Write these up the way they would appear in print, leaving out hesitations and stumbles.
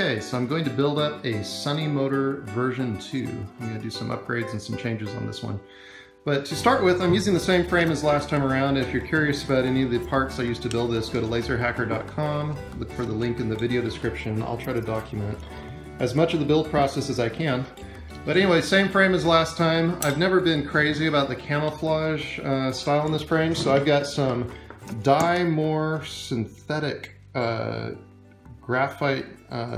Okay, so I'm going to build up a Sunnymotor version 2. I'm going to do some upgrades and some changes on this one. But to start with, I'm using the same frame as last time around. If you're curious about any of the parts I used to build this, go to laserhacker.com, look for the link in the video description. I'll try to document as much of the build process as I can. But anyway, same frame as last time. I've never been crazy about the camouflage style in this frame, so I've got some dye-more synthetic graphite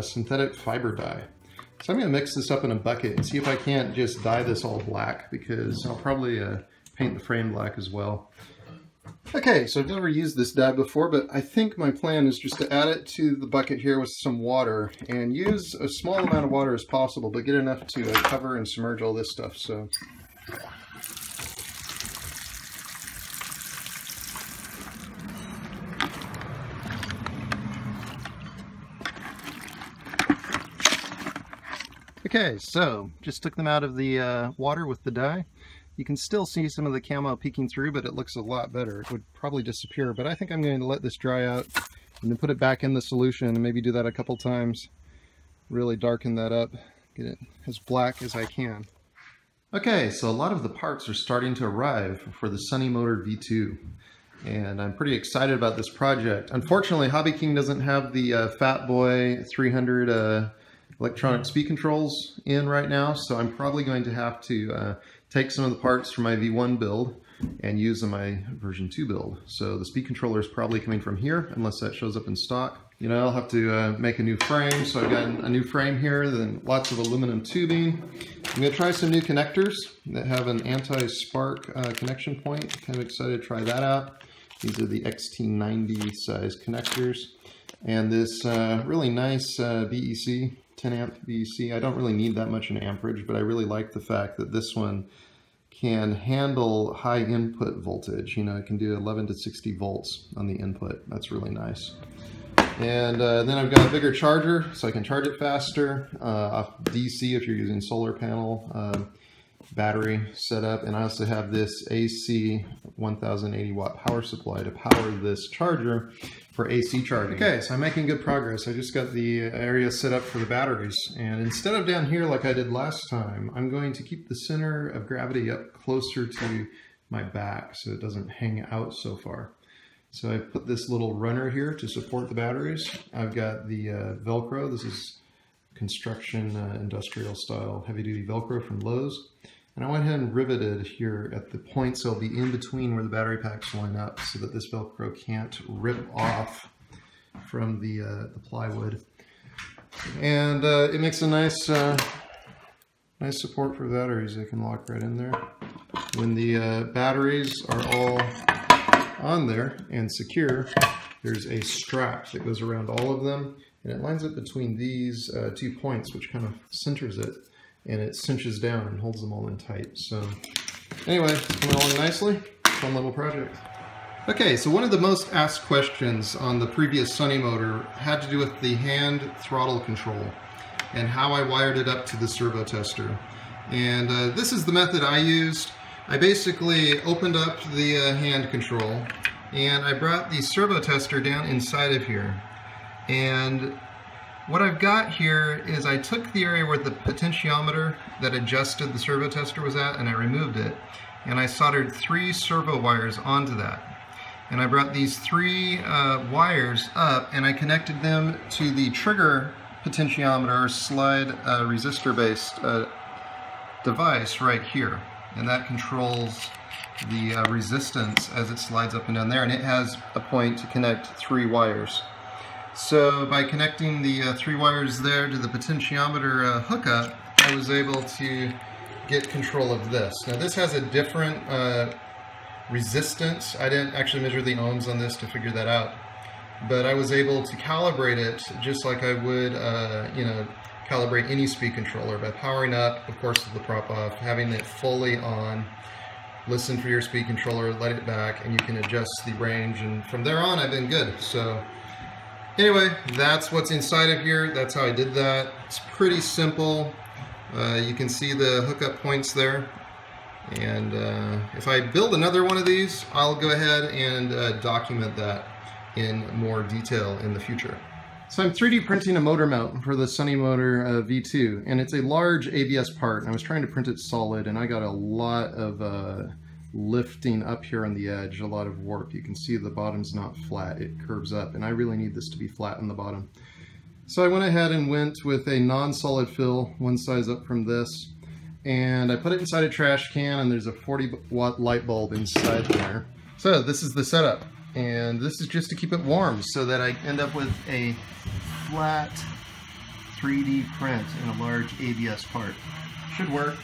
synthetic fiber dye. So I'm going to mix this up in a bucket and see if I can't just dye this all black, because I'll probably paint the frame black as well. Okay, so I've never used this dye before, but I think my plan is just to add it to the bucket here with some water and use a small amount of water as possible, but get enough to cover and submerge all this stuff. So. Okay, so just took them out of the water with the dye. You can still see some of the camo peeking through, but it looks a lot better. It would probably disappear, but I think I'm going to let this dry out and then put it back in the solution and maybe do that a couple times. Really darken that up, get it as black as I can. Okay, so a lot of the parts are starting to arrive for the Sunnymotor V2. And I'm pretty excited about this project. Unfortunately, Hobby King doesn't have the Fat Boy 300 electronic speed controls in right now, so I'm probably going to have to take some of the parts from my V1 build and use in my version 2 build. So the speed controller is probably coming from here, unless that shows up in stock. You know, I'll have to make a new frame, so I've got a new frame here, then lots of aluminum tubing. I'm going to try some new connectors that have an anti-spark connection point. Kind of excited to try that out. These are the XT90 size connectors. And this really nice BEC, 10 amp BEC. I don't really need that much in amperage, but I really like the fact that this one can handle high input voltage. You know, it can do 11 to 60 volts on the input. That's really nice. And then I've got a bigger charger, so I can charge it faster off DC if you're using solar panel battery setup. And I also have this AC 1080 watt power supply to power this charger for AC charging. Okay, so I'm making good progress. I just got the area set up for the batteries, and instead of down here like I did last time, I'm going to keep the center of gravity up closer to my back so it doesn't hang out so far. So I put this little runner here to support the batteries. I've got the Velcro. This is construction industrial style heavy duty Velcro from Lowe's. And I went ahead and riveted here at the points that'll be in between where the battery packs line up, so that this Velcro can't rip off from the plywood. And it makes a nice nice support for the batteries. They can lock right in there. When the batteries are all on there and secure, there's a strap that goes around all of them, and it lines up between these 2 points, which kind of centers it. And it cinches down and holds them all in tight. So anyway, it's coming along nicely. Fun little project. Okay, so one of the most asked questions on the previous Sunnymotor had to do with the hand throttle control and how I wired it up to the servo tester. And this is the method I used. I basically opened up the hand control and I brought the servo tester down inside of here. And what I've got here is I took the area where the potentiometer that adjusted the servo tester was at, and I removed it, and I soldered 3 servo wires onto that. And I brought these 3 wires up and I connected them to the trigger potentiometer or slide resistor based device right here, and that controls the resistance as it slides up and down there, and it has a point to connect 3 wires. So by connecting the 3 wires there to the potentiometer hookup, I was able to get control of this. Now this has a different resistance. I didn't actually measure the ohms on this to figure that out, but I was able to calibrate it just like I would, you know, calibrate any speed controller by powering up, of course, with the prop off, having it fully on, listen for your speed controller, let it back, and you can adjust the range. And from there on, I've been good. So. Anyway, that's what's inside of here. That's how I did that. It's pretty simple. You can see the hookup points there. And if I build another one of these, I'll go ahead and document that in more detail in the future. So I'm 3D printing a motor mount for the Sunny Motor V2, and it's a large ABS part. I was trying to print it solid, and I got a lot of lifting up here on the edge, a lot of warp. You can see the bottom's not flat, it curves up, and I really need this to be flat on the bottom. So I went ahead and went with a non-solid fill, one size up from this, and I put it inside a trash can, and there's a 40-watt light bulb inside there. So this is the setup, and this is just to keep it warm so that I end up with a flat 3D print in a large ABS part. Should work.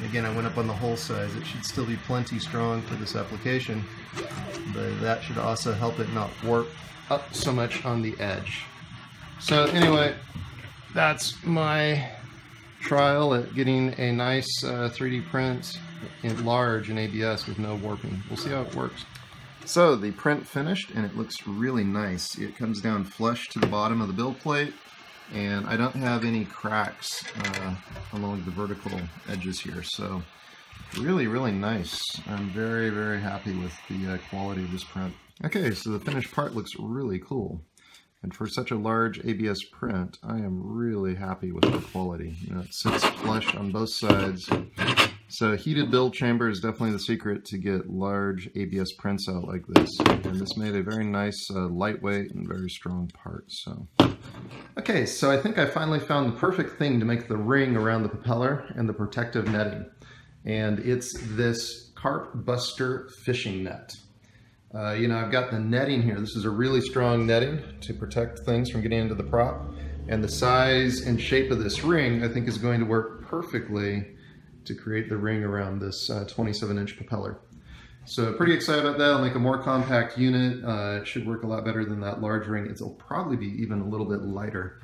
Again, I went up on the hole size. It should still be plenty strong for this application, but that should also help it not warp up so much on the edge. So anyway, that's my trial at getting a nice 3D print in large in ABS with no warping. We'll see how it works. So the print finished, and it looks really nice. It comes down flush to the bottom of the build plate, and I don't have any cracks along the vertical edges here, so really, really nice. I'm very, very happy with the quality of this print. Okay, so the finished part looks really cool. And for such a large ABS print, I am really happy with the quality. You know, it sits flush on both sides. So heated build chamber is definitely the secret to get large ABS prints out like this. And this made a very nice, lightweight and very strong part. So, okay, so I think I finally found the perfect thing to make the ring around the propeller and the protective netting. And it's this Carp Buster fishing net. You know, I've got the netting here. This is a really strong netting to protect things from getting into the prop. And the size and shape of this ring, I think, is going to work perfectly to create the ring around this 27-inch propeller. So pretty excited about that. I'll make a more compact unit. It should work a lot better than that large ring. It'll probably be even a little bit lighter.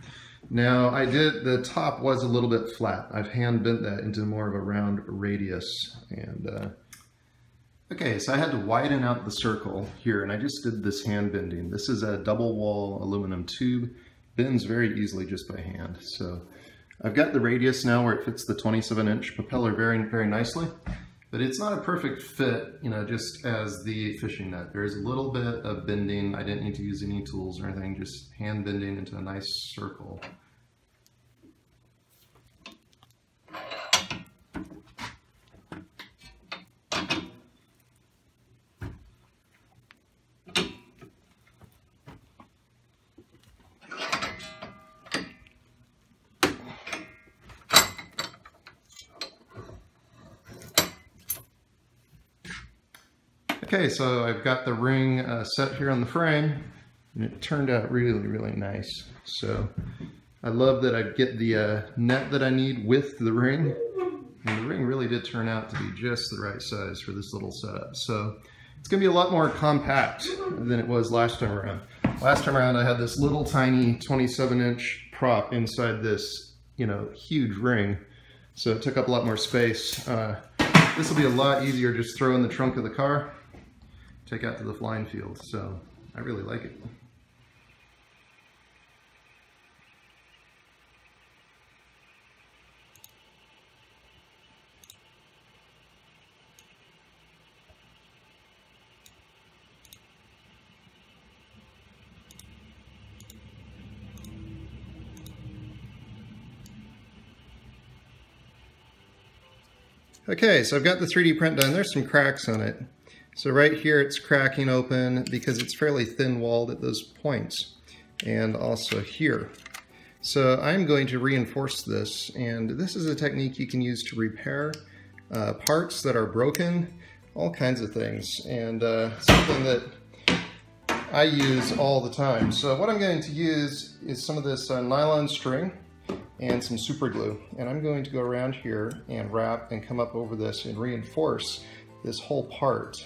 Now, the top was a little bit flat. I've hand bent that into more of a round radius. And okay, so I had to widen out the circle here, and I just did this hand bending. This is a double wall aluminum tube. Bends very easily just by hand. So I've got the radius now where it fits the 27-inch propeller very, very nicely, but it's not a perfect fit, you know, just as the fishing net. There's a little bit of bending. I didn't need to use any tools or anything, just hand bending into a nice circle. Okay, so I've got the ring set here on the frame, and it turned out really, really nice. So I love that I get the net that I need with the ring, and the ring really did turn out to be just the right size for this little setup. So it's going to be a lot more compact than it was last time around. Last time around I had this little tiny 27-inch prop inside this, you know, huge ring, so it took up a lot more space. This will be a lot easier, just throw in the trunk of the car, take out to the flying field, so I really like it. Okay, so I've got the 3D print done. There's some cracks on it. So right here it's cracking open because it's fairly thin walled at those points, and also here. So I'm going to reinforce this, and this is a technique you can use to repair parts that are broken, all kinds of things, and something that I use all the time. So what I'm going to use is some of this nylon string and some super glue, and I'm going to go around here and wrap and come up over this and reinforce this whole part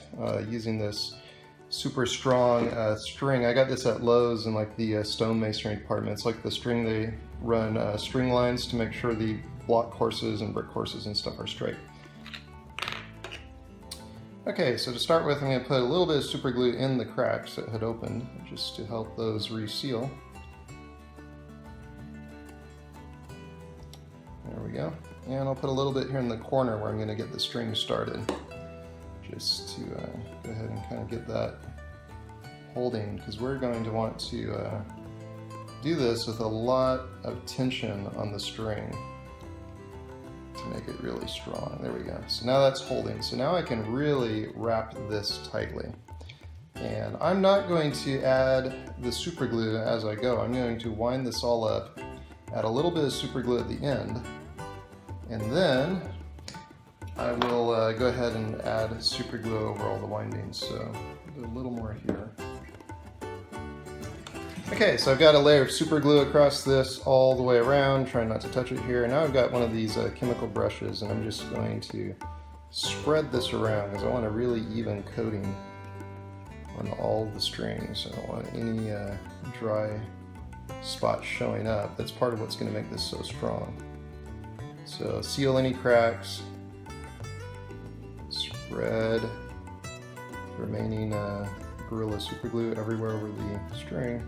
using this super strong string. I got this at Lowe's in like the stonemasonry department. It's like the string they run string lines to make sure the block courses and brick courses and stuff are straight. Okay, so to start with, I'm going to put a little bit of super glue in the cracks that had opened just to help those reseal. There we go. And I'll put a little bit here in the corner where I'm going to get the string started, just to go ahead and kind of get that holding, because we're going to want to do this with a lot of tension on the string to make it really strong. There we go. So now that's holding. So now I can really wrap this tightly. And I'm not going to add the super glue as I go. I'm going to wind this all up, add a little bit of super glue at the end, and then I will go ahead and add super glue over all the windings. So do a little more here. Okay, so I've got a layer of super glue across this all the way around, trying not to touch it here. And now I've got one of these chemical brushes, and I'm just going to spread this around because I want a really even coating on all the strings. I don't want any dry spots showing up. That's part of what's going to make this so strong. So seal any cracks, spread the remaining Gorilla super glue everywhere over the string.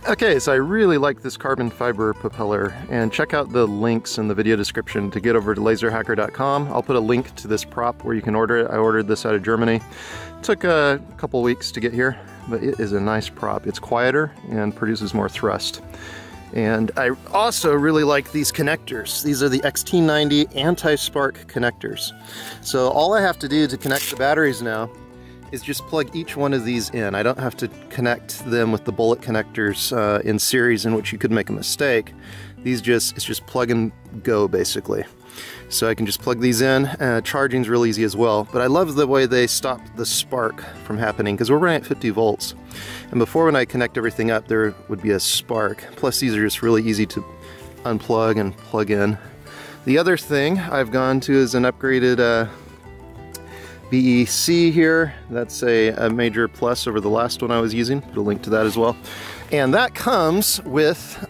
Okay, so I really like this carbon fiber propeller, and check out the links in the video description to get over to laserhacker.com. I'll put a link to this prop where you can order it. I ordered this out of Germany. It took a couple weeks to get here, but it is a nice prop. It's quieter and produces more thrust. And I also really like these connectors. These are the XT90 anti-spark connectors. So all I have to do to connect the batteries now is just plug each one of these in. I don't have to connect them with the bullet connectors in series, in which you could make a mistake. It's just plug and go basically. So I can just plug these in. Charging's real easy as well, but I love the way they stop the spark from happening because we're running at 50 volts. And before, when I connect everything up, there would be a spark. Plus these are just really easy to unplug and plug in. The other thing I've gone to is an upgraded BEC here. That's a major plus over the last one I was using. Put a link to that as well. And that comes with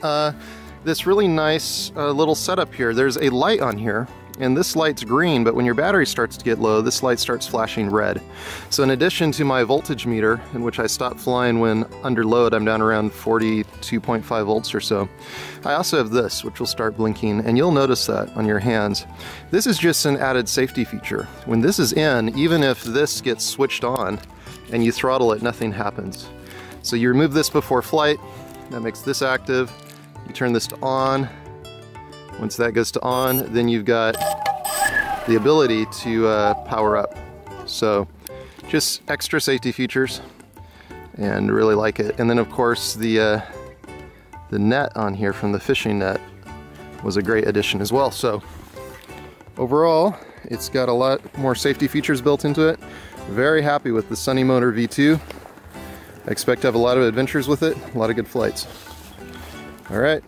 this really nice little setup here. There's a light on here, and this light's green, but when your battery starts to get low, this light starts flashing red. So in addition to my voltage meter, in which I stop flying when under load, I'm down around 42.5 volts or so, I also have this, which will start blinking, and you'll notice that on your hands. This is just an added safety feature. When this is in, even if this gets switched on and you throttle it, nothing happens. So you remove this before flight, that makes this active. You turn this to on. Once that goes to on, then you've got the ability to power up. So just extra safety features, and really like it. And then of course the net on here from the fishing net was a great addition as well. So overall, it's got a lot more safety features built into it. Very happy with the Sunny Motor V2. I expect to have a lot of adventures with it, a lot of good flights. All right.